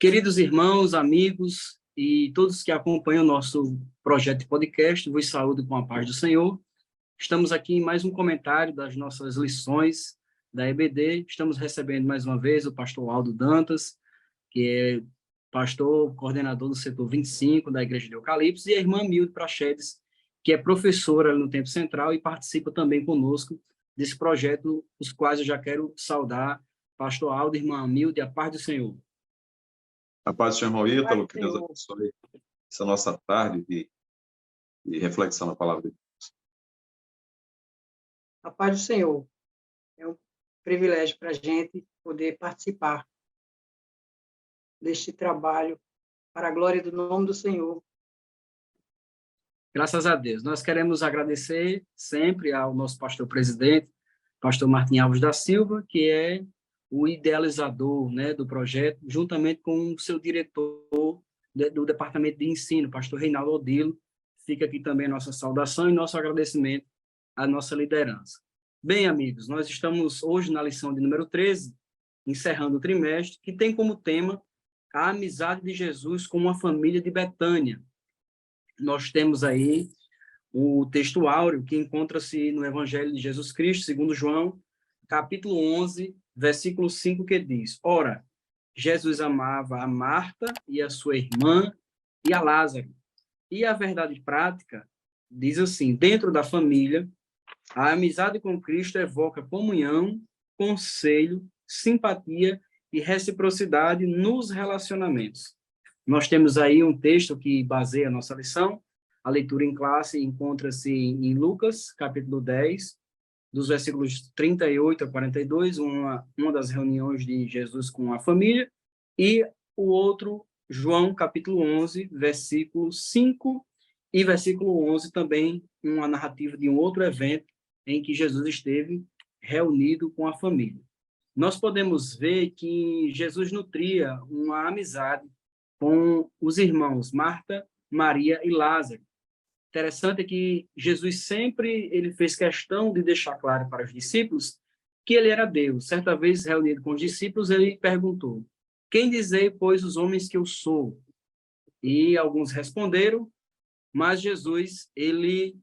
Queridos irmãos, amigos e todos que acompanham o nosso projeto de podcast, vos saúdo com a paz do Senhor. Estamos aqui em mais um comentário das nossas lições da EBD. Estamos recebendo mais uma vez o pastor Aldo Dantas, que é pastor, coordenador do setor 25 da Igreja de Eucalipto, e a irmã Milde Prachedes, que é professora no Tempo Central e participa também conosco desse projeto, os quais eu já quero saudar. Pastor Aldo, irmã Milde, a paz do Senhor. A paz do Senhor, irmão Ítalo, que Deus abençoe essa nossa tarde de reflexão na palavra de Deus. A paz do Senhor. É um privilégio para a gente poder participar deste trabalho para a glória do nome do Senhor. Graças a Deus. Nós queremos agradecer sempre ao nosso pastor presidente, pastor Martim Alves da Silva, que é o idealizador, né, do projeto, juntamente com o seu diretor do Departamento de Ensino, pastor Reinaldo Odilo. Fica aqui também a nossa saudação e nosso agradecimento à nossa liderança. Bem, amigos, nós estamos hoje na lição de número 13, encerrando o trimestre, que tem como tema a amizade de Jesus com uma família de Betânia. Nós temos aí o texto áureo que encontra-se no Evangelho de Jesus Cristo, segundo João, capítulo 11, versículo 5, que diz: Ora, Jesus amava a Marta e a sua irmã e a Lázaro. E a verdade prática diz assim: dentro da família, a amizade com Cristo evoca comunhão, conselho, simpatia e reciprocidade nos relacionamentos. Nós temos aí um texto que baseia a nossa lição. A leitura em classe encontra-se em Lucas, capítulo 10, dos versículos 38 a 42, uma das reuniões de Jesus com a família, e o outro, João, capítulo 11, versículo 5 e versículo 11, também uma narrativa de um outro evento em que Jesus esteve reunido com a família. Nós podemos ver que Jesus nutria uma amizade com os irmãos Marta, Maria e Lázaro. Interessante é que Jesus sempre ele fez questão de deixar claro para os discípulos que ele era Deus. Certa vez, reunido com os discípulos, ele perguntou: quem dizei, pois, os homens que eu sou? E alguns responderam, mas Jesus, ele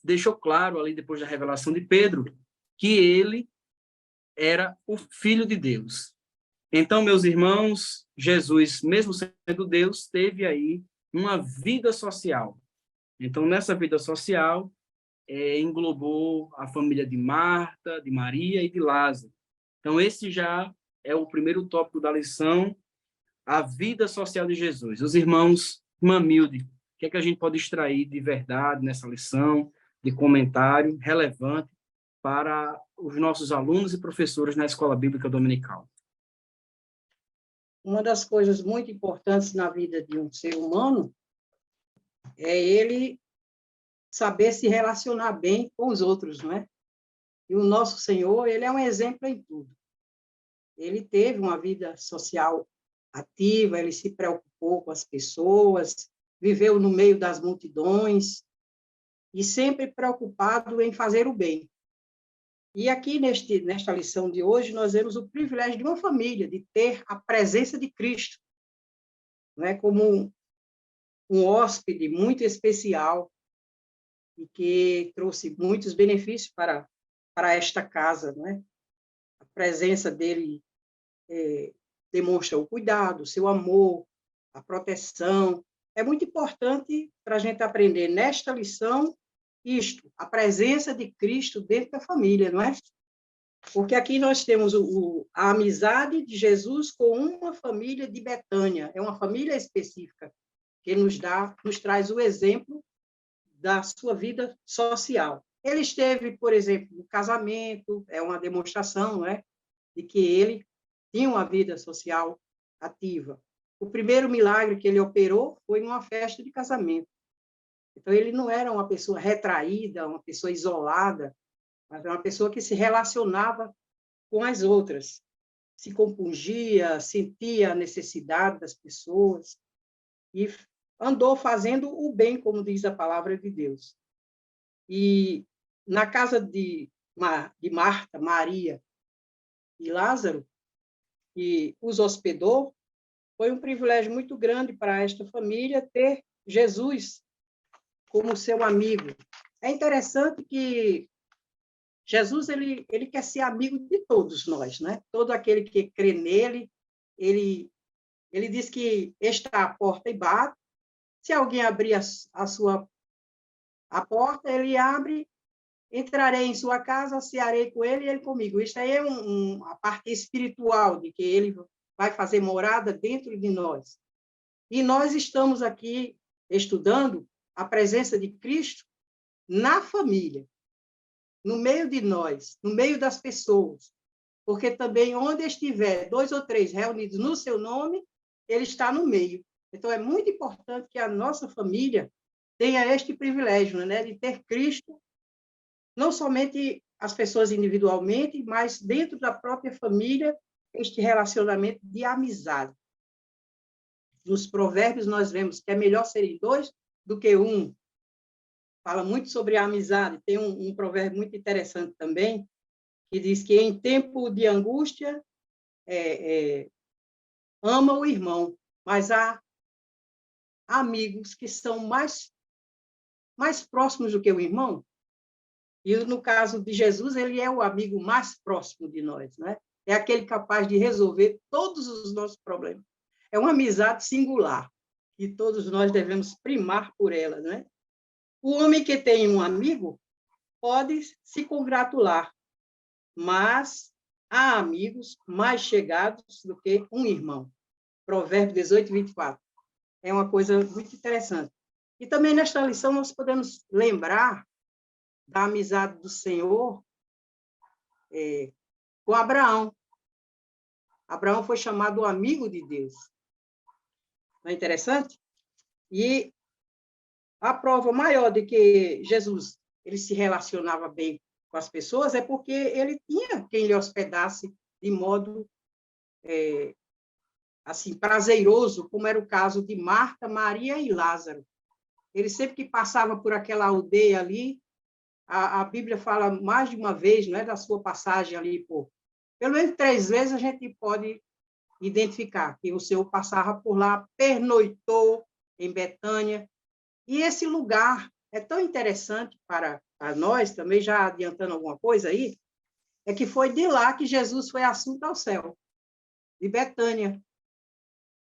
deixou claro ali, depois da revelação de Pedro, que ele era o Filho de Deus. Então, meus irmãos, Jesus, mesmo sendo Deus, teve aí uma vida social. Então, nessa vida social, englobou a família de Marta, de Maria e de Lázaro. Então, esse já é o primeiro tópico da lição, a vida social de Jesus. Os irmãos Mamilde, o que é que a gente pode extrair de verdade nessa lição, de comentário relevante para os nossos alunos e professores na Escola Bíblica Dominical? Uma das coisas muito importantes na vida de um ser humano é ele saber se relacionar bem com os outros, não é? E o nosso Senhor, ele é um exemplo em tudo. Ele teve uma vida social ativa, ele se preocupou com as pessoas, viveu no meio das multidões e sempre preocupado em fazer o bem. E aqui, nesta lição de hoje, nós vemos o privilégio de uma família, de ter a presença de Cristo, não é? Como um hóspede muito especial e que trouxe muitos benefícios para esta casa, não é? A presença dele demonstra o cuidado, o seu amor, a proteção. É muito importante para a gente aprender nesta lição isto, a presença de Cristo dentro da família, não é? Porque aqui nós temos a amizade de Jesus com uma família de Betânia, é uma família específica, que nos traz o exemplo da sua vida social. Ele esteve, por exemplo, no casamento, é uma demonstração, não é? De que ele tinha uma vida social ativa. O primeiro milagre que ele operou foi numa festa de casamento. Então, ele não era uma pessoa retraída, uma pessoa isolada, mas era uma pessoa que se relacionava com as outras, se compungia, sentia a necessidade das pessoas e andou fazendo o bem, como diz a palavra de Deus. E na casa de Marta, Maria e Lázaro, que os hospedou, foi um privilégio muito grande para esta família ter Jesus como seu amigo. É interessante que Jesus ele quer ser amigo de todos nós, né? Todo aquele que crê nele, ele diz que está à porta e bate. Se alguém abrir a porta, ele abre, entrarei em sua casa, cearei com ele e ele comigo. Isso aí é a parte espiritual de que ele vai fazer morada dentro de nós. E nós estamos aqui estudando a presença de Cristo na família, no meio de nós, no meio das pessoas. Porque também onde estiver 2 ou 3 reunidos no seu nome, ele está no meio. Então, é muito importante que a nossa família tenha este privilégio, né, de ter Cristo, não somente as pessoas individualmente, mas dentro da própria família, este relacionamento de amizade. Nos provérbios, nós vemos que é melhor serem 2 do que 1. Fala muito sobre a amizade. Tem um provérbio muito interessante também, que diz que em tempo de angústia, ama o irmão, mas há amigos que são mais próximos do que o irmão. E no caso de Jesus, ele é o amigo mais próximo de nós, né? É aquele capaz de resolver todos os nossos problemas. É uma amizade singular, e todos nós devemos primar por ela, né? O homem que tem um amigo pode se congratular, mas há amigos mais chegados do que um irmão. Provérbio 18, 24. É uma coisa muito interessante. E também nesta lição nós podemos lembrar da amizade do Senhor com Abraão. Abraão foi chamado amigo de Deus. Não é interessante? E a prova maior de que Jesus ele se relacionava bem com as pessoas é porque ele tinha quem lhe hospedasse de modo assim prazeroso, como era o caso de Marta, Maria e Lázaro. Ele sempre que passava por aquela aldeia ali, a Bíblia fala mais de uma vez, não é, da sua passagem ali por pelo menos 3 vezes a gente pode identificar que o Senhor passava por lá, pernoitou em Betânia. E esse lugar é tão interessante para nós, também já adiantando alguma coisa aí, é que foi de lá que Jesus foi assunto ao céu, de Betânia.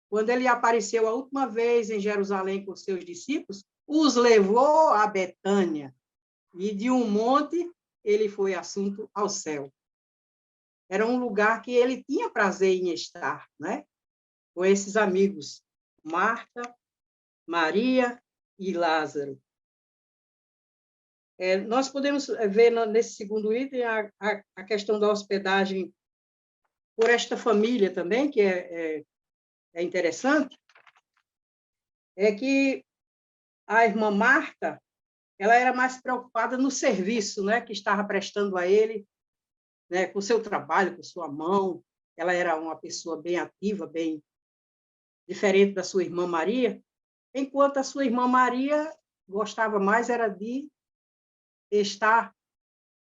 Quando ele apareceu a última vez em Jerusalém com seus discípulos, os levou a Betânia, e de um monte ele foi assunto ao céu. Era um lugar que ele tinha prazer em estar, né? Com esses amigos, Marta, Maria e Lázaro. Nós podemos ver nesse segundo item a questão da hospedagem por esta família também, que é interessante, é que a irmã Marta, ela era mais preocupada no serviço, né, que estava prestando a ele, né, com o seu trabalho, com sua mão. Ela era uma pessoa bem ativa, bem diferente da sua irmã Maria, enquanto a sua irmã Maria gostava mais era de estar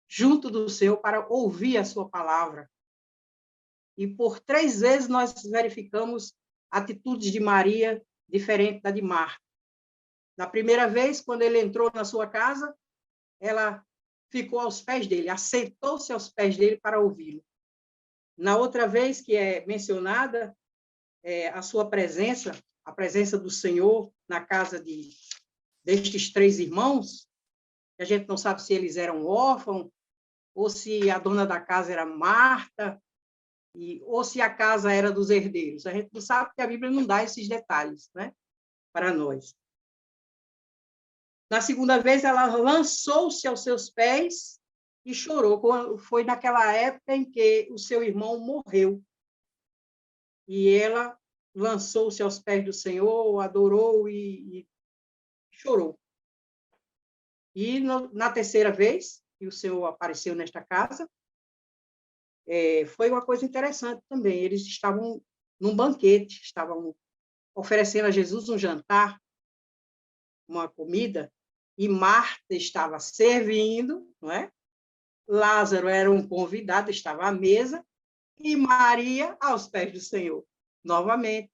junto do Senhor para ouvir a sua palavra. E por 3 vezes nós verificamos atitudes de Maria diferentes da de Marta. Na primeira vez, quando ele entrou na sua casa, ela ficou aos pés dele, assentou-se aos pés dele para ouvi-lo. Na outra vez que é mencionada, a sua presença, a presença do Senhor na casa destes 3 irmãos, a gente não sabe se eles eram órfãos, ou se a dona da casa era Marta, ou se a casa era dos herdeiros. A gente não sabe, porque a Bíblia não dá esses detalhes, né, para nós. Na segunda vez, ela lançou-se aos seus pés e chorou. Foi naquela época em que o seu irmão morreu. E ela lançou-se aos pés do Senhor, adorou e chorou. E na terceira vez que o Senhor apareceu nesta casa, foi uma coisa interessante também. Eles estavam num banquete, estavam oferecendo a Jesus um jantar, uma comida, e Marta estava servindo, não é? Lázaro era um convidado, estava à mesa, e Maria aos pés do Senhor, novamente.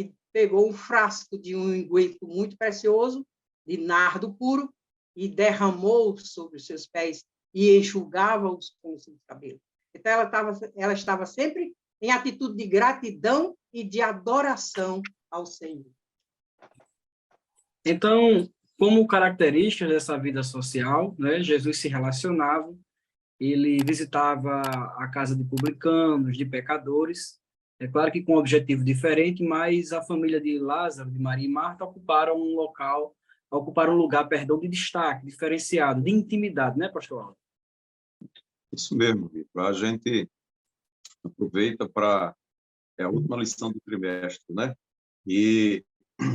e pegou um frasco de um unguento muito precioso, de nardo puro, e derramou sobre os seus pés e enxugava-os com os seus cabelos. Então, ela estava sempre em atitude de gratidão e de adoração ao Senhor. Então, como característica dessa vida social, né, Jesus se relacionava, ele visitava a casa de publicanos, de pecadores, é claro que com um objetivo diferente, mas a família de Lázaro, de Maria e Marta, ocuparam um lugar, perdão, de destaque, diferenciado, de intimidade, né, pastor Aldo? Isso mesmo, Vitor. A gente aproveita para a última lição do trimestre, né? E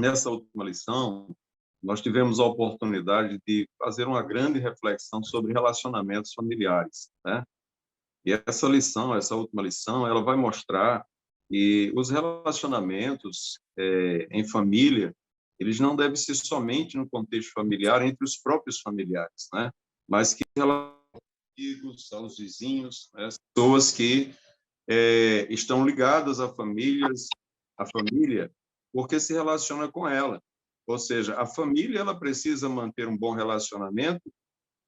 nessa última lição, nós tivemos a oportunidade de fazer uma grande reflexão sobre relacionamentos familiares, né? E essa lição, essa última lição, ela vai mostrar que os relacionamentos em família, eles não devem ser somente no contexto familiar, entre os próprios familiares, né? Mas que amigos, aos vizinhos, né? Pessoas que estão ligadas a família, porque se relaciona com ela. Ou seja, a família ela precisa manter um bom relacionamento,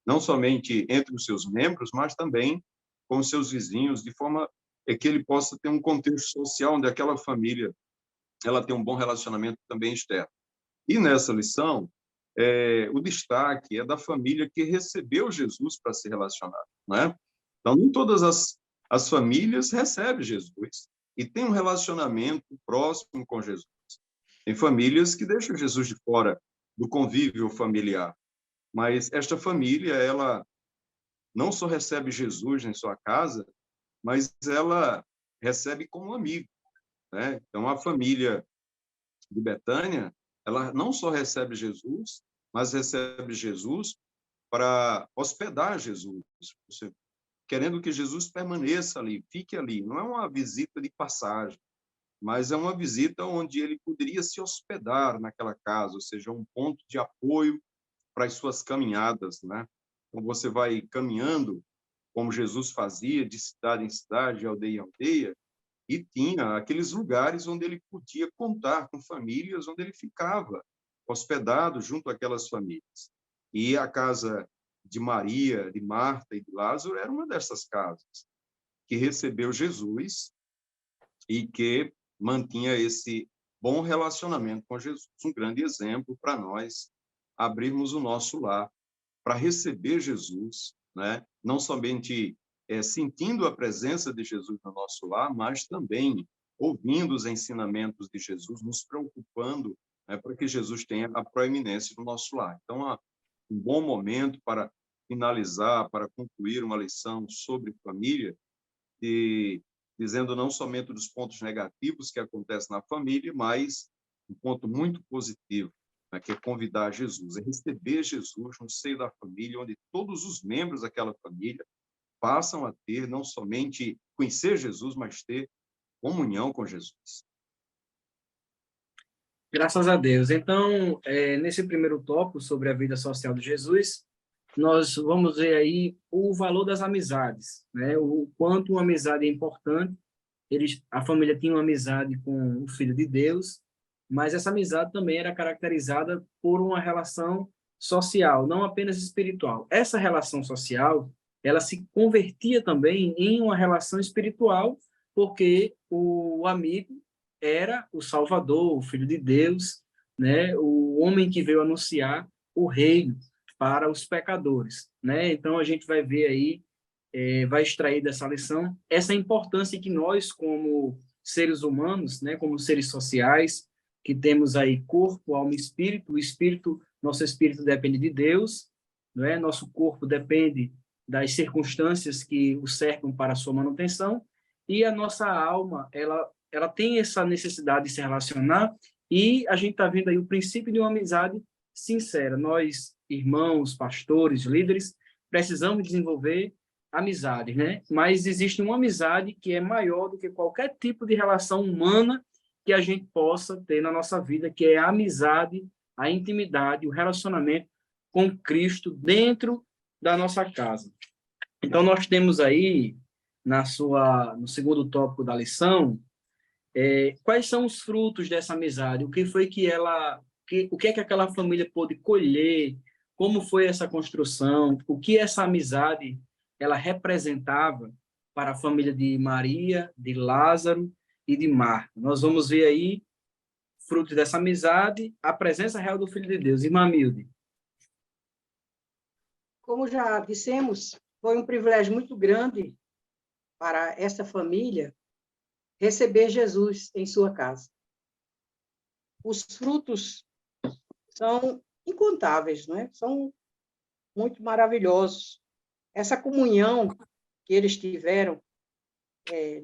não somente entre os seus membros, mas também com os seus vizinhos, de forma que ele possa ter um contexto social onde aquela família ela tem um bom relacionamento também externo. E nessa lição, o destaque é da família que recebeu Jesus para se relacionar, né? Então, nem todas as famílias recebem Jesus e têm um relacionamento próximo com Jesus. Tem famílias que deixam Jesus de fora do convívio familiar, mas esta família, ela não só recebe Jesus em sua casa, mas ela recebe como amigo, né? Então, a família de Betânia, ela não só recebe Jesus, mas recebe Jesus para hospedar Jesus, querendo que Jesus permaneça ali, fique ali. Não é uma visita de passagem, mas é uma visita onde ele poderia se hospedar naquela casa, ou seja, um ponto de apoio para as suas caminhadas, né? Então, você vai caminhando, como Jesus fazia, de cidade em cidade, de aldeia em aldeia, e tinha aqueles lugares onde ele podia contar com famílias, onde ele ficava hospedado junto àquelas famílias. E a casa de Maria, de Marta e de Lázaro era uma dessas casas que recebeu Jesus e que mantinha esse bom relacionamento com Jesus. Um grande exemplo para nós abrirmos o nosso lar para receber Jesus, né? Não somente sentindo a presença de Jesus no nosso lar, mas também ouvindo os ensinamentos de Jesus, nos preocupando, né, para que Jesus tenha a proeminência no nosso lar. Então, um bom momento para finalizar, para concluir uma lição sobre família, e dizendo não somente dos pontos negativos que acontecem na família, mas um ponto muito positivo, né, que é convidar Jesus, é receber Jesus no seio da família, onde todos os membros daquela família passam a ter, não somente conhecer Jesus, mas ter comunhão com Jesus. Graças a Deus. Então, nesse primeiro tópico sobre a vida social de Jesus, nós vamos ver aí o valor das amizades, né? O quanto uma amizade é importante. A família tinha uma amizade com o Filho de Deus, mas essa amizade também era caracterizada por uma relação social, não apenas espiritual. Essa relação social, ela se convertia também em uma relação espiritual, porque o amigo era o Salvador, o Filho de Deus, né? O homem que veio anunciar o reino para os pecadores, né? Então a gente vai ver aí, vai extrair dessa lição essa importância que nós, como seres humanos, né, como seres sociais, que temos aí corpo, alma e espírito. O espírito, nosso espírito depende de Deus, não é? Nosso corpo depende das circunstâncias que o cercam para a sua manutenção, e a nossa alma, ela tem essa necessidade de se relacionar, e a gente está vendo aí o princípio de uma amizade sincera. Nós, irmãos, pastores, líderes, precisamos desenvolver amizades, né? Mas existe uma amizade que é maior do que qualquer tipo de relação humana que a gente possa ter na nossa vida, que é a amizade, a intimidade, o relacionamento com Cristo dentro da nossa casa. Então, nós temos aí, no segundo tópico da lição, Quais são os frutos dessa amizade? O que foi que o que é que aquela família pôde colher? Como foi essa construção? O que essa amizade ela representava para a família de Maria, de Lázaro e de Marta? Nós vamos ver aí frutos dessa amizade, a presença real do Filho de Deus. Irmã Milde. Como já dissemos, foi um privilégio muito grande para essa família receber Jesus em sua casa. Os frutos são incontáveis, não é? São muito maravilhosos. Essa comunhão que eles tiveram,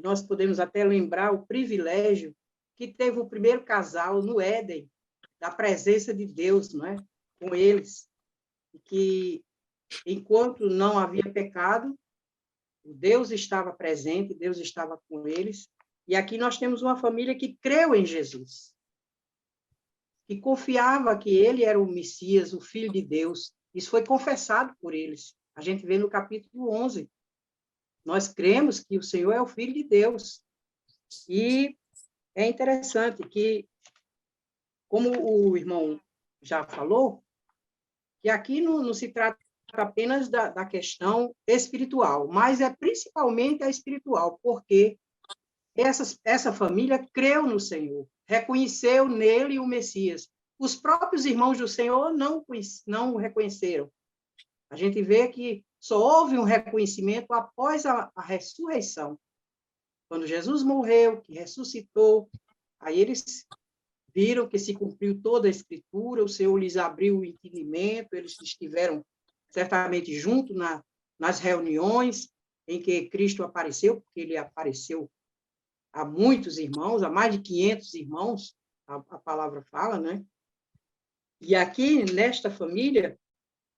nós podemos até lembrar o privilégio que teve o primeiro casal no Éden, da presença de Deus, não é? Com eles, que enquanto não havia pecado, Deus estava presente, Deus estava com eles. E aqui nós temos uma família que creu em Jesus, que confiava que ele era o Messias, o Filho de Deus. Isso foi confessado por eles. A gente vê no capítulo 11. Nós cremos que o Senhor é o Filho de Deus. E é interessante que, como o irmão já falou, que aqui não se trata apenas da questão espiritual, mas é principalmente a espiritual, porque essa família creu no Senhor, reconheceu nele o Messias. Os próprios irmãos do Senhor não o reconheceram. A gente vê que só houve um reconhecimento após a ressurreição. Quando Jesus morreu, que ressuscitou, aí eles viram que se cumpriu toda a Escritura, o Senhor lhes abriu o entendimento, eles estiveram certamente juntos nas reuniões em que Cristo apareceu, porque ele apareceu a muitos irmãos, a mais de 500 irmãos, a palavra fala, né? E aqui, nesta família,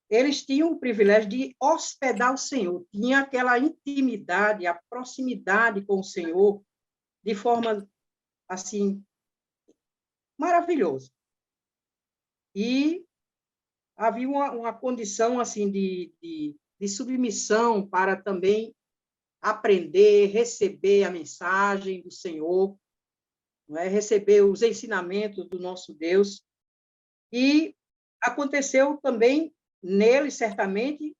eles tinham o privilégio de hospedar o Senhor, tinha aquela intimidade, a proximidade com o Senhor, de forma, assim, maravilhosa. E havia uma condição, assim, de submissão para também aprender, receber a mensagem do Senhor, não é? Receber os ensinamentos do nosso Deus. E aconteceu também nele, certamente,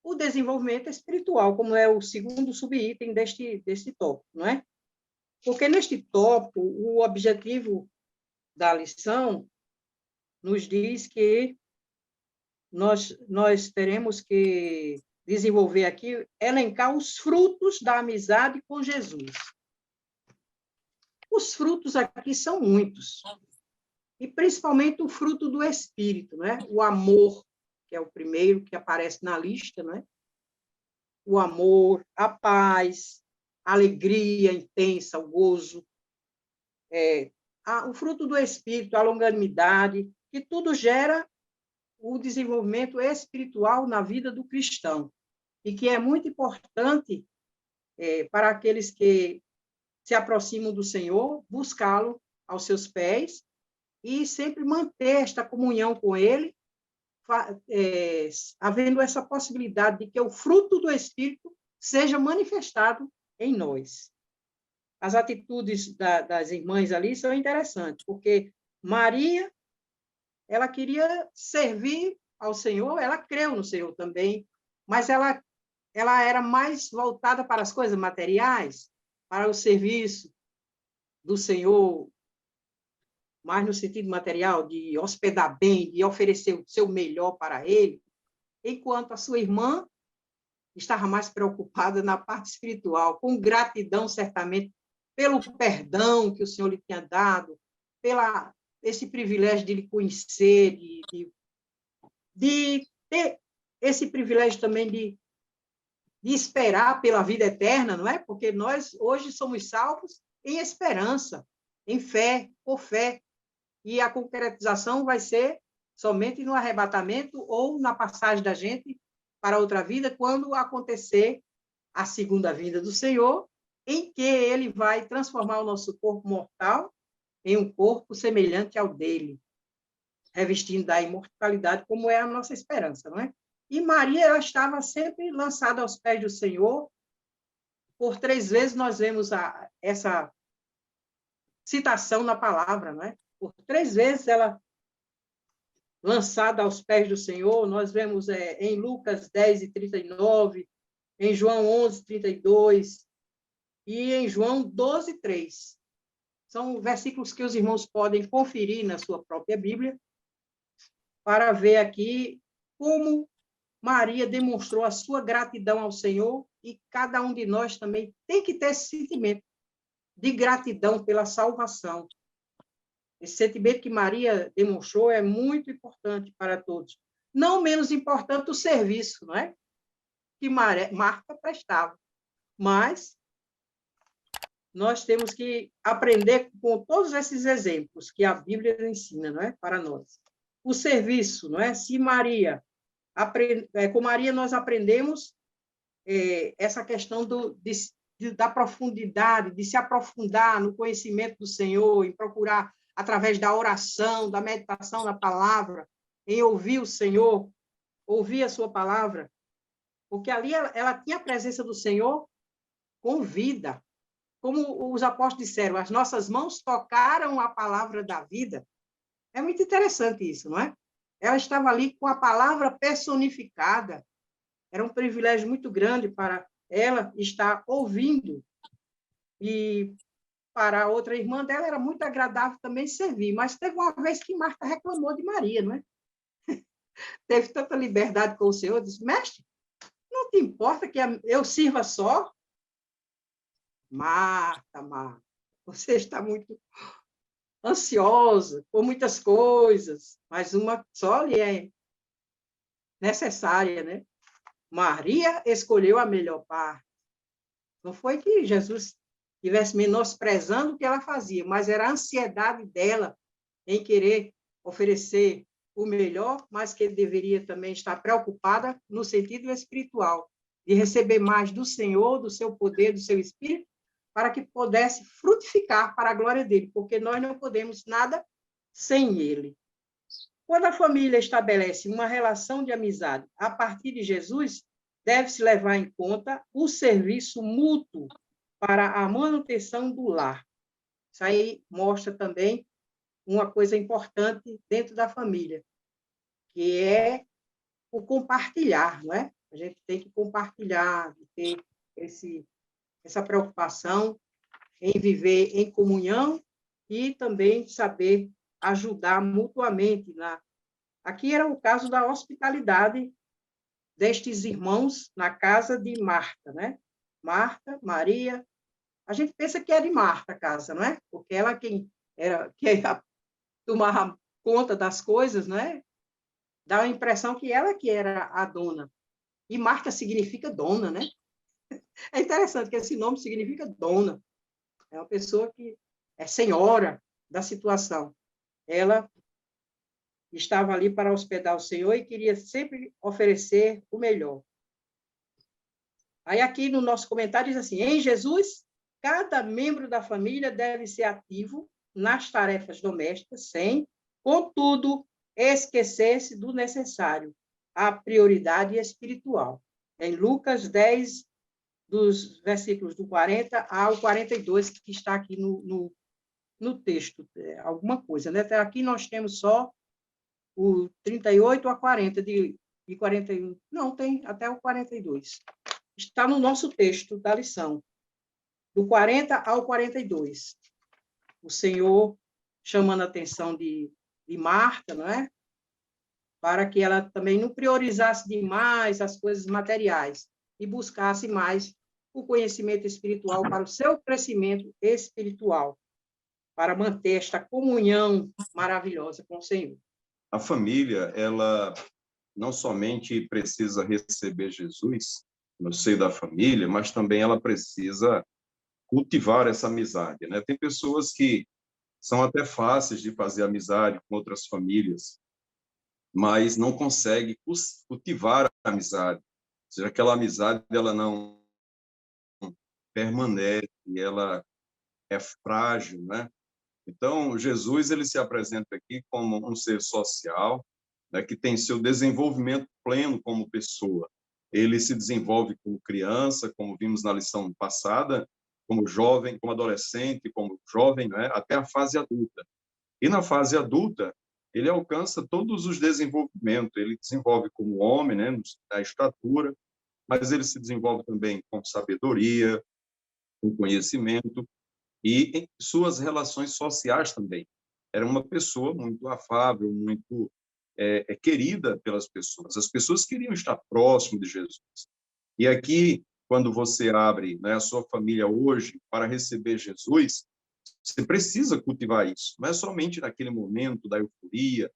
o desenvolvimento espiritual, como é o segundo subitem deste tópico, não é? Porque neste tópico, o objetivo da lição nos diz que nós teremos que desenvolver aqui, elencar os frutos da amizade com Jesus. Os frutos aqui são muitos, e principalmente o fruto do Espírito, né? O amor, que é o primeiro que aparece na lista, né? O amor, a paz, a alegria intensa, o gozo, o fruto do Espírito, a longanimidade, que tudo gera o desenvolvimento espiritual na vida do cristão, e que é muito importante para aqueles que se aproximam do Senhor, buscá-lo aos seus pés e sempre manter esta comunhão com ele, havendo essa possibilidade de que o fruto do Espírito seja manifestado em nós. As atitudes das irmãs ali são interessantes, porque Maria, ela queria servir ao Senhor, ela creu no Senhor também, mas ela era mais voltada para as coisas materiais, para o serviço do Senhor, mais no sentido material, de hospedar bem, de oferecer o seu melhor para ele, enquanto a sua irmã estava mais preocupada na parte espiritual, com gratidão, certamente, pelo perdão que o Senhor lhe tinha dado, esse privilégio de lhe conhecer, de ter esse privilégio também de esperar pela vida eterna, não é? Porque nós hoje somos salvos em esperança, em fé, por fé, e a concretização vai ser somente no arrebatamento ou na passagem da gente para outra vida, quando acontecer a segunda vinda do Senhor, em que ele vai transformar o nosso corpo mortal em um corpo semelhante ao dele, revestindo da imortalidade, como é a nossa esperança, não é? E Maria, ela estava sempre lançada aos pés do Senhor. Por 3 vezes nós vemos essa citação na palavra, não é? Por 3 vezes ela lançada aos pés do Senhor, nós vemos em Lucas 10:39, em João 11:32 e em João 12:3. São versículos que os irmãos podem conferir na sua própria Bíblia para ver aqui como Maria demonstrou a sua gratidão ao Senhor, e cada um de nós também tem que ter esse sentimento de gratidão pela salvação. Esse sentimento que Maria demonstrou é muito importante para todos. Não menos importante o serviço, não é? Que Marta prestava. Mas nós temos que aprender com todos esses exemplos que a Bíblia ensina, não é? Para nós. O serviço, não é? Se Maria, com Maria nós aprendemos essa questão da profundidade, de se aprofundar no conhecimento do Senhor, em procurar, através da oração, da meditação na palavra, em ouvir o Senhor, ouvir a sua palavra, porque ali ela tinha a presença do Senhor com vida. Como os apóstolos disseram, as nossas mãos tocaram a palavra da vida. É muito interessante isso, não é? Ela estava ali com a palavra personificada. Era um privilégio muito grande para ela estar ouvindo. E para a outra irmã dela era muito agradável também servir. Mas teve uma vez que Marta reclamou de Maria, não é? Teve tanta liberdade com o Senhor, disse, mestre, não te importa que eu sirva só? Marta, você está muito ansiosa por muitas coisas, mas uma só lhe é necessária, né? Maria escolheu a melhor parte. Não foi que Jesus estivesse menosprezando o que ela fazia, mas era a ansiedade dela em querer oferecer o melhor, mas que deveria também estar preocupada no sentido espiritual, de receber mais do Senhor, do seu poder, do seu Espírito, para que pudesse frutificar para a glória dele, porque nós não podemos nada sem ele. Quando a família estabelece uma relação de amizade a partir de Jesus, deve-se levar em conta o serviço mútuo para a manutenção do lar. Isso aí mostra também uma coisa importante dentro da família, que é o compartilhar, não é? A gente tem que compartilhar, ter essa preocupação em viver em comunhão e também saber ajudar mutuamente. Aqui era o caso da hospitalidade destes irmãos na casa de Marta, né? Marta, Maria. A gente pensa que é de Marta a casa, não é? Porque ela quem tomava conta das coisas, né? Dá a impressão que ela que era a dona. E Marta significa dona, né? É interessante que esse nome significa dona. É uma pessoa que é senhora da situação. Ela estava ali para hospedar o Senhor e queria sempre oferecer o melhor. Aí aqui no nosso comentário diz assim, em Jesus, cada membro da família deve ser ativo nas tarefas domésticas, sem, contudo, esquecer-se do necessário, a prioridade espiritual. Em Lucas 10, dos versículos do 40 ao 42, que está aqui no texto, alguma coisa, né? Aqui nós temos só o 38 a 40, de 41, não, tem até o 42. Está no nosso texto da lição, do 40 ao 42. O Senhor chamando a atenção de Marta, não é? Para que ela também não priorizasse demais as coisas materiais e buscasse mais o conhecimento espiritual para o seu crescimento espiritual, para manter esta comunhão maravilhosa com o Senhor. A família, ela não somente precisa receber Jesus no seio da família, mas também ela precisa cultivar essa amizade, né? Tem pessoas que são até fáceis de fazer amizade com outras famílias, mas não conseguem cultivar a amizade. Ou seja, aquela amizade ela não permanece, ela é frágil, né? Então, Jesus ele se apresenta aqui como um ser social, né, que tem seu desenvolvimento pleno como pessoa. Ele se desenvolve como criança, como vimos na lição passada, como jovem, como adolescente, como jovem, né, até a fase adulta. E na fase adulta, ele alcança todos os desenvolvimentos. Ele desenvolve como homem, né, na estatura, mas ele se desenvolve também com sabedoria, com conhecimento e em suas relações sociais também. Era uma pessoa muito afável, muito querida pelas pessoas. As pessoas queriam estar próximo de Jesus. E aqui, quando você abre, né, a sua família hoje para receber Jesus, você precisa cultivar isso. Não é somente naquele momento da euforia,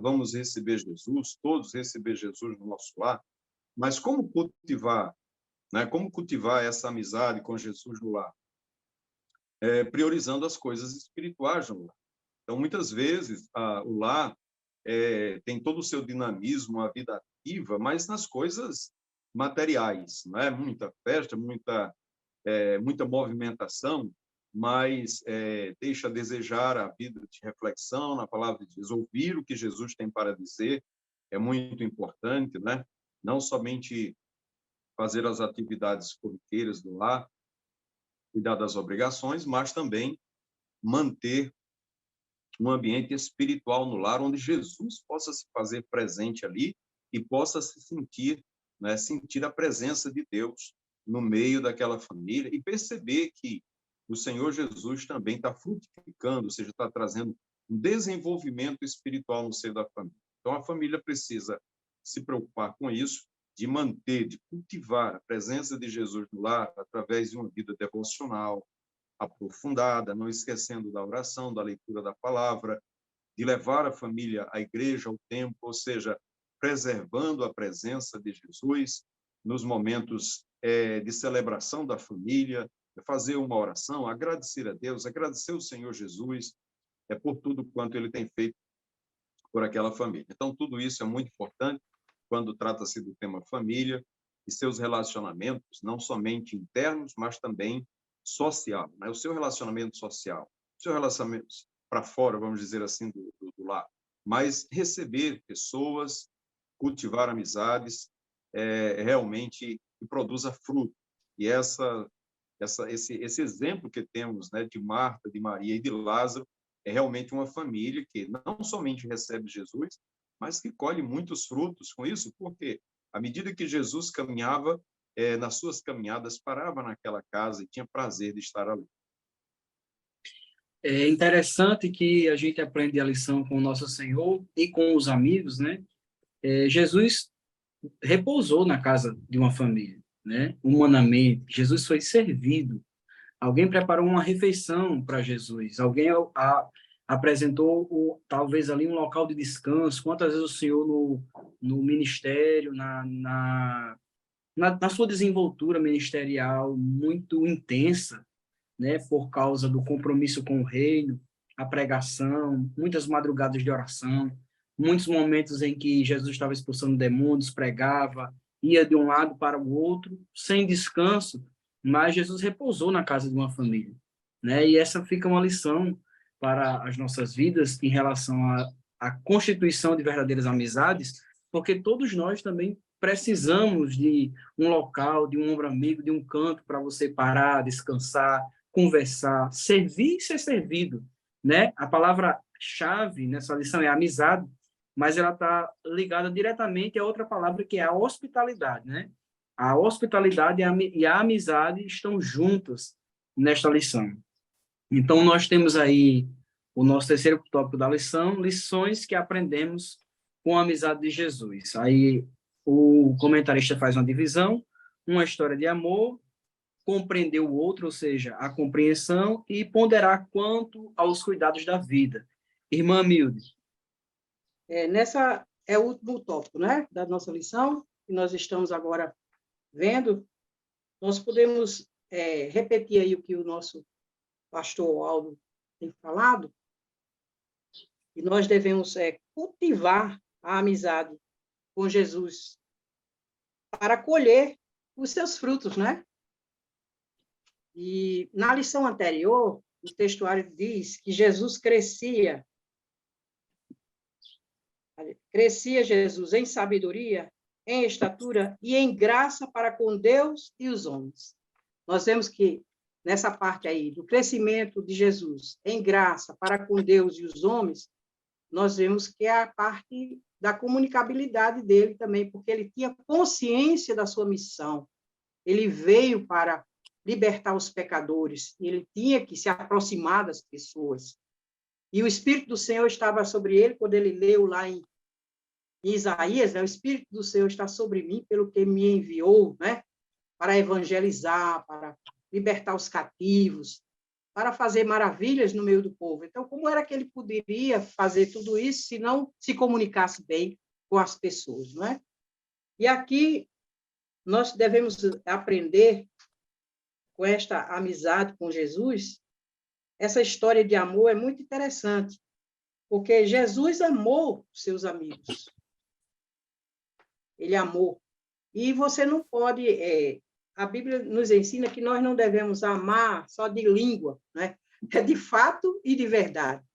vamos receber Jesus, todos receber Jesus no nosso lar, mas como cultivar, né? Como cultivar essa amizade com Jesus no lar? Priorizando as coisas espirituais no lar. Então, muitas vezes, o lar tem todo o seu dinamismo, a vida ativa, mas nas coisas materiais, não é? Muita festa, muita movimentação, mas deixa a desejar a vida de reflexão na palavra de Deus, ouvir o que Jesus tem para dizer é muito importante, né? Não somente fazer as atividades corriqueiras do lar, cuidar das obrigações, mas também manter um ambiente espiritual no lar, onde Jesus possa se fazer presente ali e possa se sentir, né, sentir a presença de Deus no meio daquela família e perceber que o Senhor Jesus também está frutificando, ou seja, está trazendo um desenvolvimento espiritual no seio da família. Então, a família precisa se preocupar com isso, de manter, de cultivar a presença de Jesus no lar através de uma vida devocional aprofundada, não esquecendo da oração, da leitura da palavra, de levar a família à igreja, ao templo, ou seja, preservando a presença de Jesus nos momentos de celebração da família, fazer uma oração, agradecer a Deus, agradecer ao Senhor Jesus por tudo quanto ele tem feito por aquela família. Então, tudo isso é muito importante quando trata-se do tema família e seus relacionamentos, não somente internos, mas também social, né? O seu relacionamento social, o seu relacionamento para fora, vamos dizer assim, do lar, mas receber pessoas, cultivar amizades, realmente que produza fruto. E esse exemplo que temos, né, de Marta, de Maria e de Lázaro, é realmente uma família que não somente recebe Jesus, mas que colhe muitos frutos com isso, porque à medida que Jesus caminhava, nas suas caminhadas, parava naquela casa e tinha prazer de estar ali. É interessante que a gente aprende a lição com o nosso Senhor e com os amigos, né? Jesus repousou na casa de uma família, né? Humanamente, Jesus foi servido. Alguém preparou uma refeição para Jesus. Alguém apresentou talvez ali um local de descanso. Quantas vezes o Senhor no ministério, na sua desenvoltura ministerial muito intensa, né, por causa do compromisso com o reino, a pregação, muitas madrugadas de oração, muitos momentos em que Jesus estava expulsando demônios, pregava, ia de um lado para o outro, sem descanso, mas Jesus repousou na casa de uma família, né? E essa fica uma lição para as nossas vidas em relação à constituição de verdadeiras amizades, porque todos nós também precisamos de um local, de um ombro amigo, de um canto para você parar, descansar, conversar, servir e ser servido, né? A palavra-chave nessa lição é amizade, mas ela está ligada diretamente a outra palavra que é a hospitalidade, né? A hospitalidade e a amizade estão juntas nesta lição. Então, nós temos aí o nosso terceiro tópico da lição, lições que aprendemos com a amizade de Jesus. Aí o comentarista faz uma divisão, uma história de amor, compreender o outro, ou seja, a compreensão, e ponderar quanto aos cuidados da vida. Irmã Milde. Nessa é o último tópico, né, da nossa lição, que nós estamos agora vendo. Nós podemos repetir aí o que o nosso pastor Aldo tem falado, e nós devemos cultivar a amizade com Jesus para colher os seus frutos, né? E na lição anterior, o textuário diz que Jesus crescia Jesus em sabedoria, em estatura e em graça para com Deus e os homens. Nós vemos que nessa parte aí, do crescimento de Jesus em graça para com Deus e os homens, nós vemos que é a parte da comunicabilidade dele também, porque ele tinha consciência da sua missão. Ele veio para libertar os pecadores, ele tinha que se aproximar das pessoas. E o Espírito do Senhor estava sobre ele, quando ele leu lá em Isaías, né? O Espírito do Senhor está sobre mim, pelo que me enviou, né? Para evangelizar, para libertar os cativos, para fazer maravilhas no meio do povo. Então, como era que ele poderia fazer tudo isso se não se comunicasse bem com as pessoas, não é? E aqui nós devemos aprender com esta amizade com Jesus. Essa história de amor é muito interessante, porque Jesus amou seus amigos. Ele amou. E você não pode... a Bíblia nos ensina que nós não devemos amar só de língua, né? É de fato e de verdade.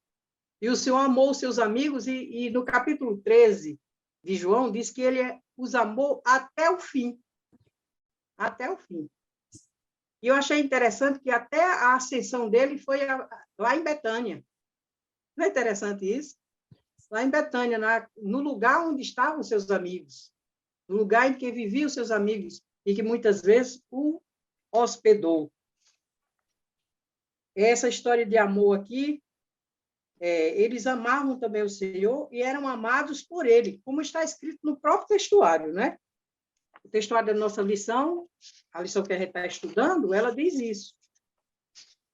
E o Senhor amou os seus amigos, e no capítulo 13 de João, diz que ele os amou até o fim. Até o fim. E eu achei interessante que até a ascensão dele foi lá em Betânia. Não é interessante isso? Lá em Betânia, no lugar onde estavam seus amigos, no lugar em que viviam seus amigos, e que muitas vezes o hospedou. Essa história de amor aqui, eles amavam também o Senhor e eram amados por ele, como está escrito no próprio textuário, né? O textuário da nossa lição, a lição que a gente está estudando, ela diz isso.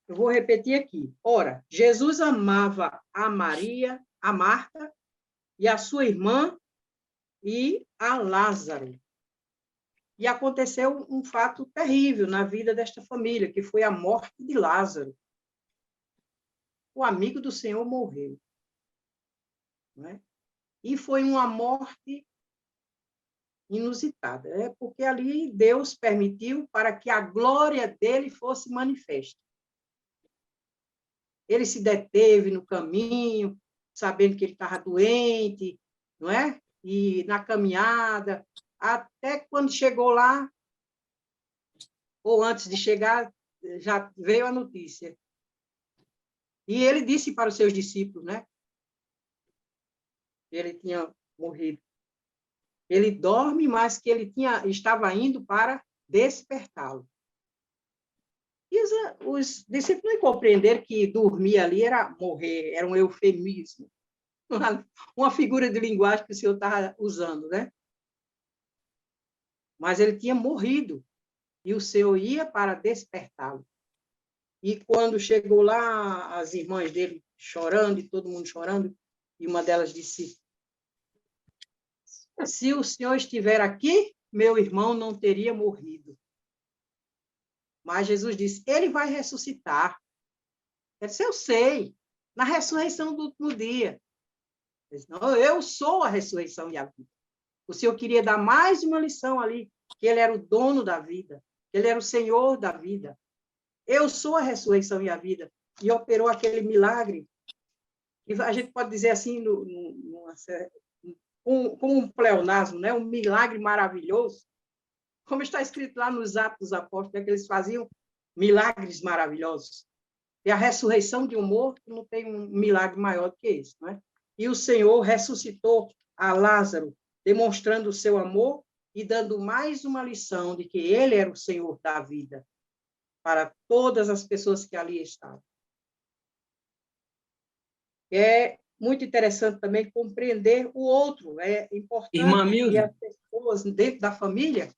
Eu vou repetir aqui. Ora, Jesus amava a Maria, a Marta, e a sua irmã, e a Lázaro. E aconteceu um fato terrível na vida desta família, que foi a morte de Lázaro. O amigo do Senhor morreu. Não é? E foi uma morte inusitada, porque ali Deus permitiu para que a glória dele fosse manifesta. Ele se deteve no caminho, sabendo que ele estava doente, não é? E na caminhada, até quando chegou lá, ou antes de chegar, já veio a notícia. E ele disse para os seus discípulos, né? Que ele tinha morrido. Ele dorme, mas que ele estava indo para despertá-lo. E os discípulos não compreenderam que dormir ali era morrer, era um eufemismo, uma figura de linguagem que o Senhor estava usando, né? Mas ele tinha morrido, e o Senhor ia para despertá-lo. E quando chegou lá, as irmãs dele chorando, e todo mundo chorando, e uma delas disse: se o Senhor estiver aqui, meu irmão não teria morrido. Mas Jesus disse: ele vai ressuscitar. Ele disse: eu sei, na ressurreição do último dia. Ele disse: não, eu sou a ressurreição e a vida. O Senhor queria dar mais uma lição ali, que ele era o dono da vida, que ele era o Senhor da vida. Eu sou a ressurreição e a vida. E operou aquele milagre. E a gente pode dizer assim, como um pleonasmo, né? Um milagre maravilhoso. Como está escrito lá nos Atos dos Apóstolos, que eles faziam milagres maravilhosos. E a ressurreição de um morto não tem um milagre maior do que esse, não é? E o Senhor ressuscitou a Lázaro, demonstrando o seu amor e dando mais uma lição de que ele era o Senhor da vida para todas as pessoas que ali estavam. É muito interessante também compreender o outro. É importante que as pessoas dentro da família...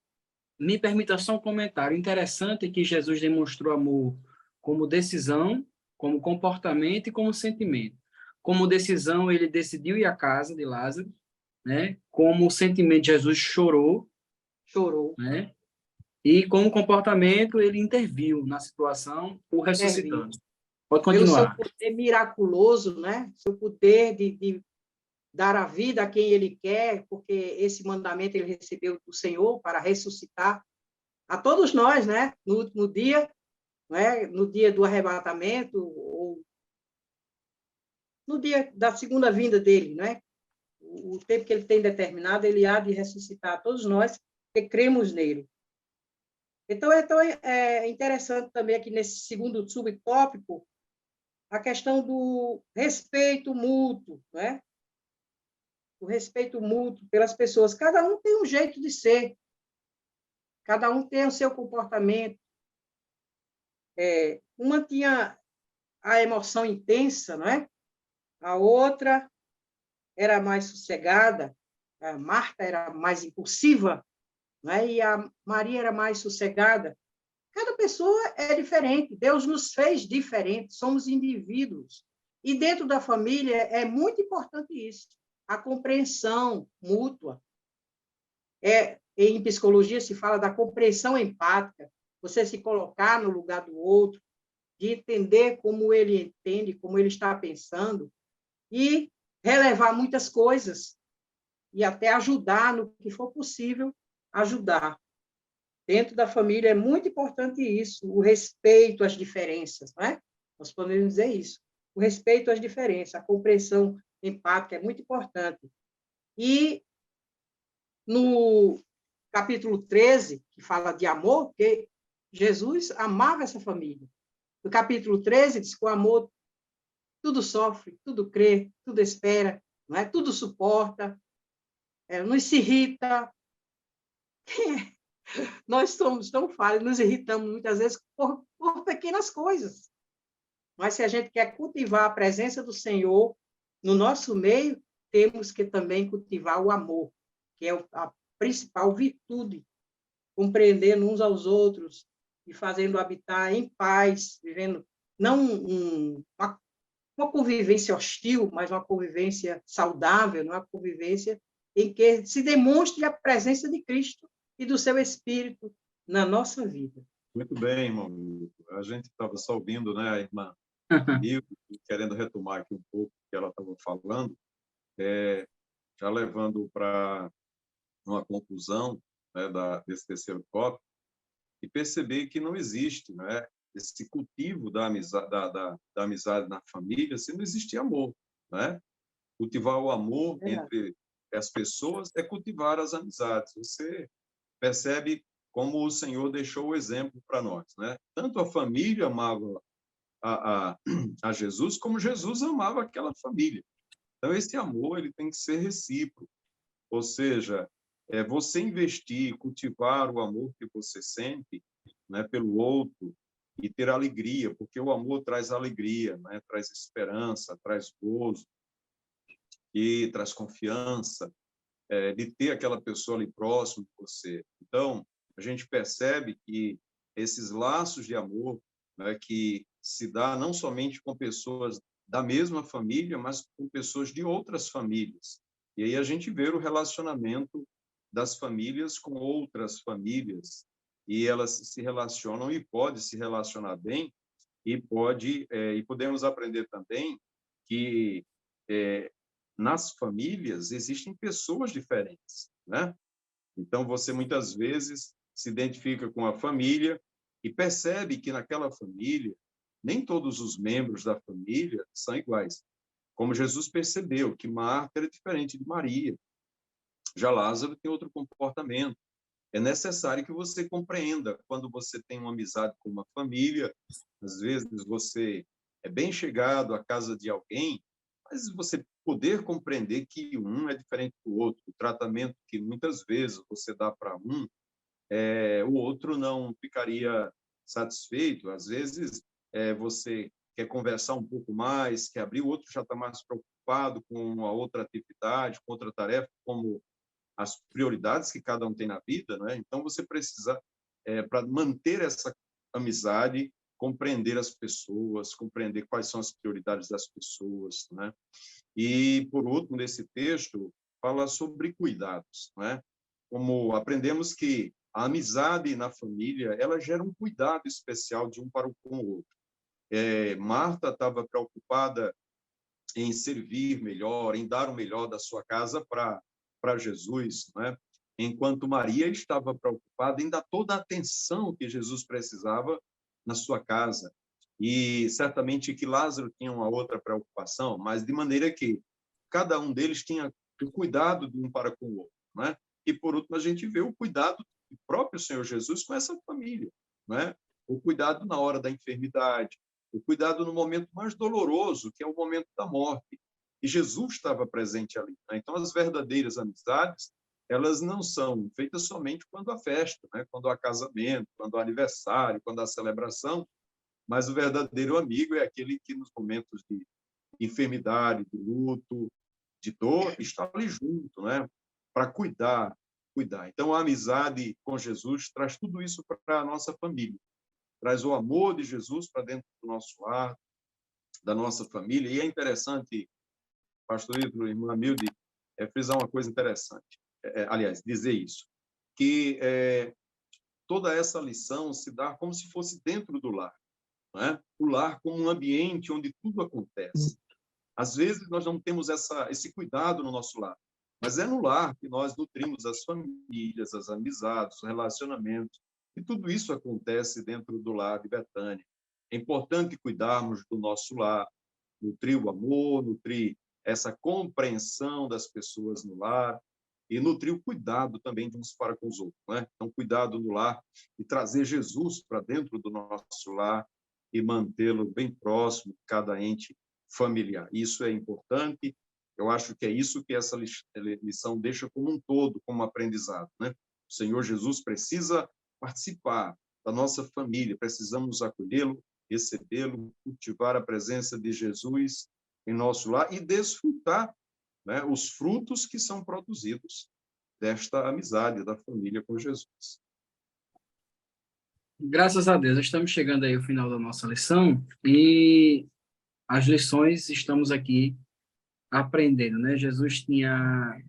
Me permita só um comentário. Interessante que Jesus demonstrou amor como decisão, como comportamento e como sentimento. Como decisão, ele decidiu ir à casa de Lázaro, né? Como sentimento, Jesus chorou, né? E como comportamento, ele interviu na situação, o ressuscitando. Pode continuar. Pelo seu poder miraculoso, né? Seu poder de dar a vida a quem ele quer, porque esse mandamento ele recebeu do Senhor para ressuscitar a todos nós, né? No último dia, né? No dia do arrebatamento, ou no dia da segunda vinda dele, né? O tempo que ele tem determinado, ele há de ressuscitar a todos nós que cremos nele. Então, é interessante também aqui nesse segundo subtópico a questão do respeito mútuo, né? O respeito mútuo pelas pessoas. Cada um tem um jeito de ser, cada um tem o seu comportamento. Uma tinha a emoção intensa, não é? A outra era mais sossegada, a Marta era mais impulsiva, não é? E a Maria era mais sossegada. Cada pessoa é diferente, Deus nos fez diferentes, somos indivíduos. E dentro da família é muito importante isso, a compreensão mútua. Em psicologia se fala da compreensão empática, você se colocar no lugar do outro, de entender como ele entende, como ele está pensando, e relevar muitas coisas, e até ajudar no que for possível, ajudar. Dentro da família é muito importante isso, o respeito às diferenças, não é? Nós podemos dizer isso. O respeito às diferenças, a compreensão empática é muito importante. E no capítulo 13, que fala de amor, que Jesus amava essa família. No capítulo 13, diz que o amor tudo sofre, tudo crê, tudo espera, não é? Tudo suporta, não se irrita. Nós somos tão falhos, nos irritamos muitas vezes por pequenas coisas. Mas se a gente quer cultivar a presença do Senhor no nosso meio, temos que também cultivar o amor, que é a principal virtude, compreendendo uns aos outros e fazendo habitar em paz, vivendo não uma convivência hostil, mas uma convivência saudável, uma convivência em que se demonstre a presença de Cristo e do seu Espírito na nossa vida. Muito bem, irmão. A gente estava só ouvindo, né, a irmã Nilde, querendo retomar aqui um pouco o que ela estava falando, já levando para uma conclusão, né, desse terceiro tópico, e perceber que não existe, né, esse cultivo da amizade na família se não existir amor, né? Cultivar o amor entre as pessoas é cultivar as amizades. Você percebe como o Senhor deixou o exemplo para nós, né? Tanto a família amava a Jesus, como Jesus amava aquela família. Então, esse amor ele tem que ser recíproco, ou seja, você investir, cultivar o amor que você sente, né, pelo outro e ter alegria, porque o amor traz alegria, né, traz esperança, traz gozo e traz confiança, de ter aquela pessoa ali próximo de você. Então, a gente percebe que esses laços de amor, né, que se dá não somente com pessoas da mesma família, mas com pessoas de outras famílias. E aí a gente vê o relacionamento das famílias com outras famílias, e elas se relacionam e podem se relacionar bem, e podemos aprender também que nas famílias existem pessoas diferentes, né? Então você muitas vezes se identifica com a família e percebe que naquela família nem todos os membros da família são iguais. Como Jesus percebeu que Marta era diferente de Maria, já Lázaro tem outro comportamento. É necessário que você compreenda quando você tem uma amizade com uma família, às vezes você é bem chegado à casa de alguém, mas você poder compreender que um é diferente do outro, o tratamento que muitas vezes você dá para um, o outro não ficaria satisfeito. Às vezes você quer conversar um pouco mais, quer abrir, o outro já está mais preocupado com uma outra atividade, com outra tarefa, como as prioridades que cada um tem na vida, né? Então você precisa, para manter essa amizade, compreender as pessoas, compreender quais são as prioridades das pessoas, né? E por último, nesse texto fala sobre cuidados, né? Como aprendemos que a amizade na família, ela gera um cuidado especial de um para com o outro. Marta estava preocupada em servir melhor, em dar o melhor da sua casa para Jesus, né? Enquanto Maria estava preocupada em dar toda a atenção que Jesus precisava na sua casa. E certamente que Lázaro tinha uma outra preocupação, mas de maneira que cada um deles tinha o cuidado de um para com o outro, né? E por último a gente vê o cuidado do próprio Senhor Jesus com essa família, não é? O cuidado na hora da enfermidade, o cuidado no momento mais doloroso, que é o momento da morte. E Jesus estava presente ali, né? Então, as verdadeiras amizades, elas não são feitas somente quando há festa, né? Quando há casamento, quando há aniversário, quando há celebração, mas o verdadeiro amigo é aquele que, nos momentos de enfermidade, de luto, de dor, está ali junto, né? Para cuidar. Então, a amizade com Jesus traz tudo isso para a nossa família. Traz o amor de Jesus para dentro do nosso lar, da nossa família. E é interessante, pastor Ítalo, irmã Milde, frisar uma coisa interessante. Aliás, dizer isso, que toda essa lição se dá como se fosse dentro do lar, né? O lar como um ambiente onde tudo acontece. Às vezes, nós não temos esse cuidado no nosso lar, mas é no lar que nós nutrimos as famílias, as amizades, os relacionamentos, e tudo isso acontece dentro do lar de Betânia. É importante cuidarmos do nosso lar, nutrir o amor, nutrir essa compreensão das pessoas no lar, e nutrir o cuidado também de uns para com os outros, né? Então, cuidado no lar e trazer Jesus para dentro do nosso lar e mantê-lo bem próximo de cada ente familiar. Isso é importante. Eu acho que é isso que essa lição deixa como um todo, como aprendizado, né? O Senhor Jesus precisa participar da nossa família, precisamos acolhê-lo, recebê-lo, cultivar a presença de Jesus em nosso lar e desfrutar, né, os frutos que são produzidos desta amizade da família com Jesus. Graças a Deus, estamos chegando aí ao final da nossa lição e as lições estamos aqui aprendendo, né? Jesus tinha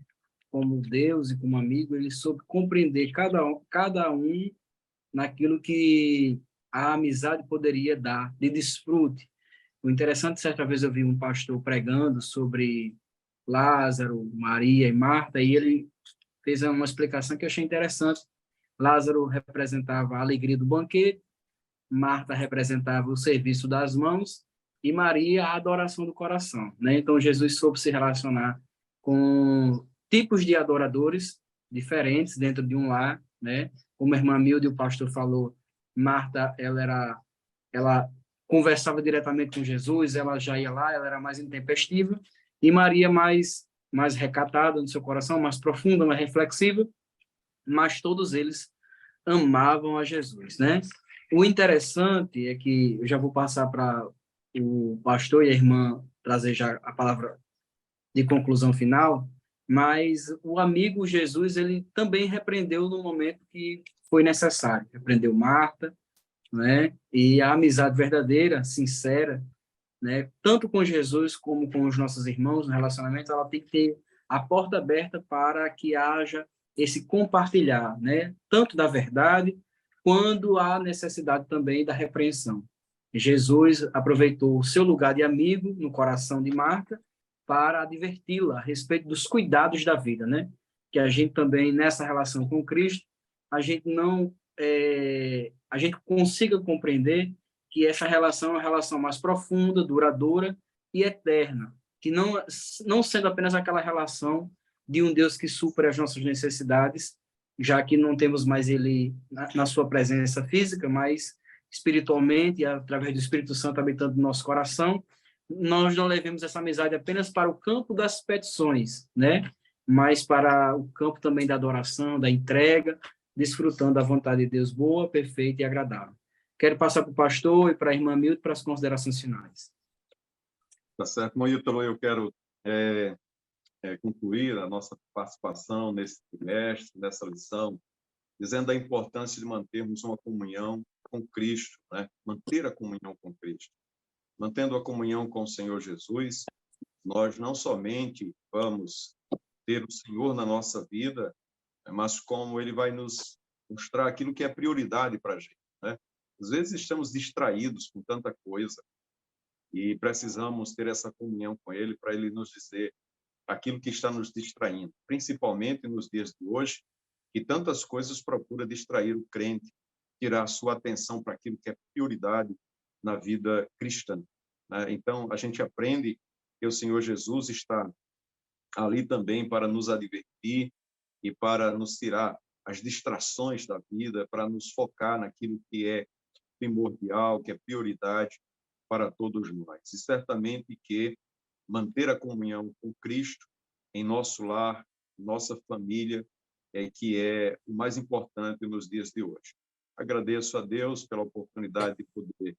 como Deus e como amigo, ele soube compreender cada um naquilo que a amizade poderia dar de desfrute. O interessante, certa vez eu vi um pastor pregando sobre Lázaro, Maria e Marta, e ele fez uma explicação que eu achei interessante. Lázaro representava a alegria do banquete, Marta representava o serviço das mãos e Maria a adoração do coração, né? Então Jesus soube se relacionar com tipos de adoradores diferentes dentro de um lar, né? Como a irmã Milde, o pastor falou, Marta, ela conversava diretamente com Jesus, ela já ia lá, ela era mais intempestiva, e Maria mais recatada no seu coração, mais profunda, mais reflexiva, mas todos eles amavam a Jesus, né? O interessante é que eu já vou passar para o pastor e a irmã trazer já a palavra de conclusão final, mas o amigo Jesus, ele também repreendeu no momento que foi necessário. Repreendeu Marta, né? E a amizade verdadeira, sincera, né? Tanto com Jesus como com os nossos irmãos no relacionamento, ela tem que ter a porta aberta para que haja esse compartilhar, né? Tanto da verdade, quando há necessidade também da repreensão. Jesus aproveitou o seu lugar de amigo no coração de Marta para adverti-la a respeito dos cuidados da vida, né? Que a gente também, nessa relação com Cristo, a gente consiga compreender que essa relação é uma relação mais profunda, duradoura e eterna, que não sendo apenas aquela relação de um Deus que supre as nossas necessidades, já que não temos mais ele na sua presença física, mas espiritualmente, através do Espírito Santo habitando no nosso coração, nós não levemos essa amizade apenas para o campo das petições, né? Mas para o campo também da adoração, da entrega, desfrutando da vontade de Deus boa, perfeita e agradável. Quero passar para o pastor e para a irmã Milde para as considerações finais. Tá certo, irmão Ítalo, eu quero concluir a nossa participação nesse trimestre, nessa lição, dizendo a importância de mantermos uma comunhão com Cristo, né? Manter a comunhão com Cristo. Mantendo a comunhão com o Senhor Jesus, nós não somente vamos ter o Senhor na nossa vida, mas como Ele vai nos mostrar aquilo que é prioridade para a gente, né? Às vezes estamos distraídos com tanta coisa e precisamos ter essa comunhão com Ele para Ele nos dizer aquilo que está nos distraindo, principalmente nos dias de hoje, que tantas coisas procuram distrair o crente, tirar a sua atenção para aquilo que é prioridade na vida cristã, né? Então, a gente aprende que o Senhor Jesus está ali também para nos advertir e para nos tirar as distrações da vida, para nos focar naquilo que é primordial, que é prioridade para todos nós. E certamente que manter a comunhão com Cristo em nosso lar, nossa família, que é o mais importante nos dias de hoje. Agradeço a Deus pela oportunidade de poder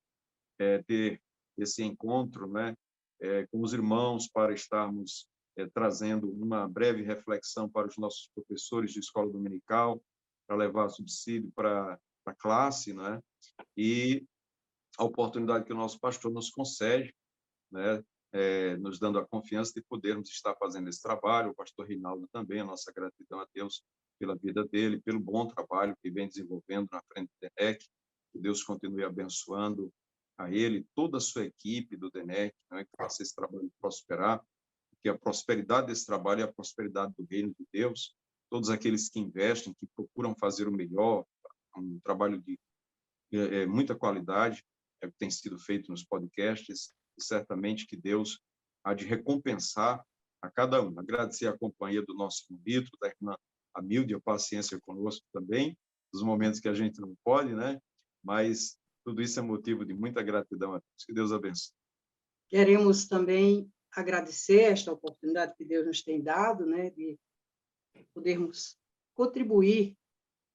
ter esse encontro, né, com os irmãos, para estarmos trazendo uma breve reflexão para os nossos professores de escola dominical, para levar subsídio para a classe, né, e a oportunidade que o nosso pastor nos concede, né, nos dando a confiança de podermos estar fazendo esse trabalho. O pastor Reinaldo também, a nossa gratidão a Deus pela vida dele, pelo bom trabalho que vem desenvolvendo na frente do DENEC. Que Deus continue abençoando a ele, toda a sua equipe do DENEC, né, que faça esse trabalho prosperar, que a prosperidade desse trabalho é a prosperidade do reino de Deus. Todos aqueles que investem, que procuram fazer o melhor, um trabalho de muita qualidade, que tem sido feito nos podcasts, e certamente que Deus há de recompensar a cada um. Agradecer a companhia do nosso irmão Vitor, da irmã Amilde, a paciência conosco também, nos momentos que a gente não pode, né? Mas tudo isso é motivo de muita gratidão a Deus. Que Deus abençoe. Queremos também agradecer esta oportunidade que Deus nos tem dado, né, de podermos contribuir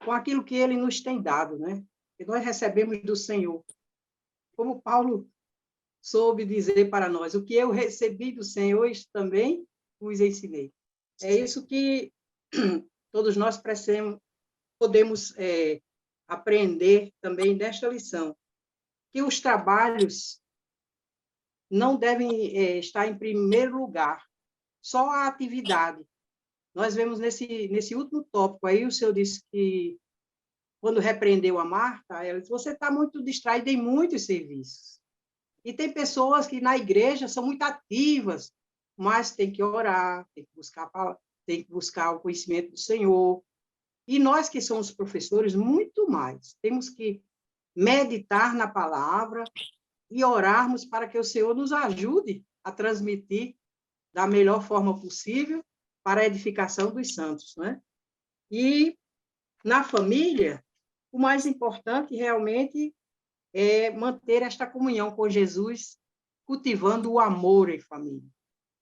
com aquilo que Ele nos tem dado, né? Que nós recebemos do Senhor. Como Paulo soube dizer para nós, o que eu recebi do Senhor, isso também vos ensinei. É isso que todos nós podemos aprender também desta lição, que os trabalhos não devem estar em primeiro lugar, só a atividade. Nós vemos nesse último tópico aí, o Senhor disse que, quando repreendeu a Marta, ela disse, você está muito distraída em muitos serviços. E tem pessoas que na igreja são muito ativas, mas tem que orar, tem que buscar o conhecimento do Senhor. E nós que somos professores, muito mais. Temos que meditar na palavra e orarmos para que o Senhor nos ajude a transmitir da melhor forma possível para a edificação dos santos, né? E na família, o mais importante realmente é manter esta comunhão com Jesus, cultivando o amor em família,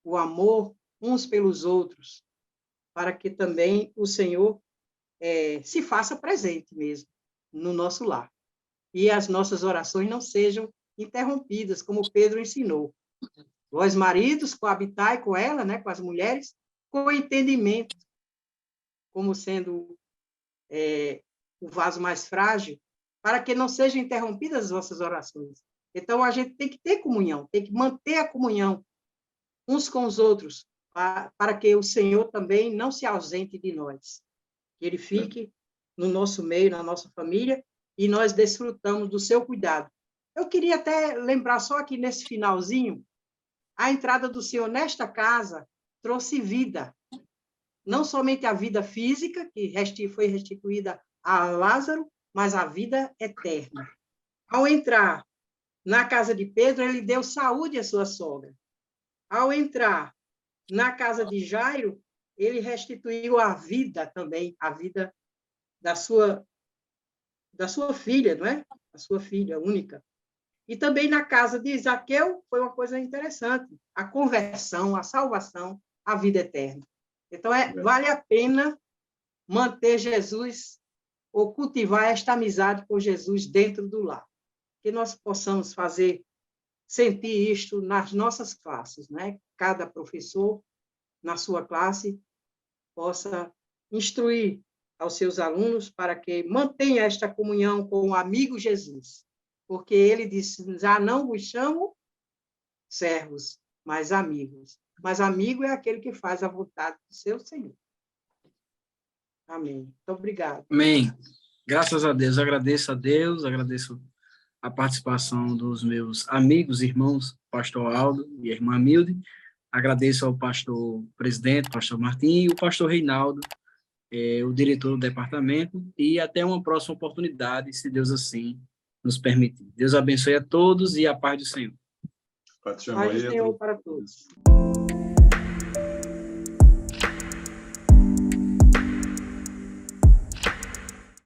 o amor uns pelos outros, para que também o Senhor se faça presente mesmo no nosso lar. E as nossas orações não sejam interrompidas, como Pedro ensinou. Vós, maridos, coabitai com ela, né, com as mulheres, com entendimento, como sendo o vaso mais frágil, para que não sejam interrompidas as vossas orações. Então, a gente tem que ter comunhão, tem que manter a comunhão uns com os outros, para que o Senhor também não se ausente de nós, que Ele fique no nosso meio, na nossa família, e nós desfrutamos do seu cuidado. Eu queria até lembrar só aqui nesse finalzinho, a entrada do Senhor nesta casa trouxe vida, não somente a vida física, que foi restituída a Lázaro, mas a vida eterna. Ao entrar na casa de Pedro, ele deu saúde à sua sogra. Ao entrar na casa de Jairo, ele restituiu a vida também, a vida da sua filha, não é? A sua filha única. E também na casa de Zaqueu foi uma coisa interessante, a conversão, a salvação, a vida eterna. Então, vale a pena manter Jesus ou cultivar esta amizade com Jesus dentro do lar. Que nós possamos sentir isto nas nossas classes, né? Cada professor, na sua classe, possa instruir aos seus alunos para que mantenha esta comunhão com o amigo Jesus. Porque ele disse, já não vos chamo servos, mas amigos. Mas amigo é aquele que faz a vontade do seu Senhor. Amém. Muito obrigado. Amém. Graças a Deus. Agradeço a Deus, agradeço a participação dos meus amigos, irmãos, pastor Aldo e a irmã Milde. Agradeço ao pastor presidente, pastor Martim, e o pastor Reinaldo, o diretor do departamento, e até uma próxima oportunidade, se Deus assim nos permitir. Deus abençoe a todos e a paz do Senhor. Paz do Senhor para todos.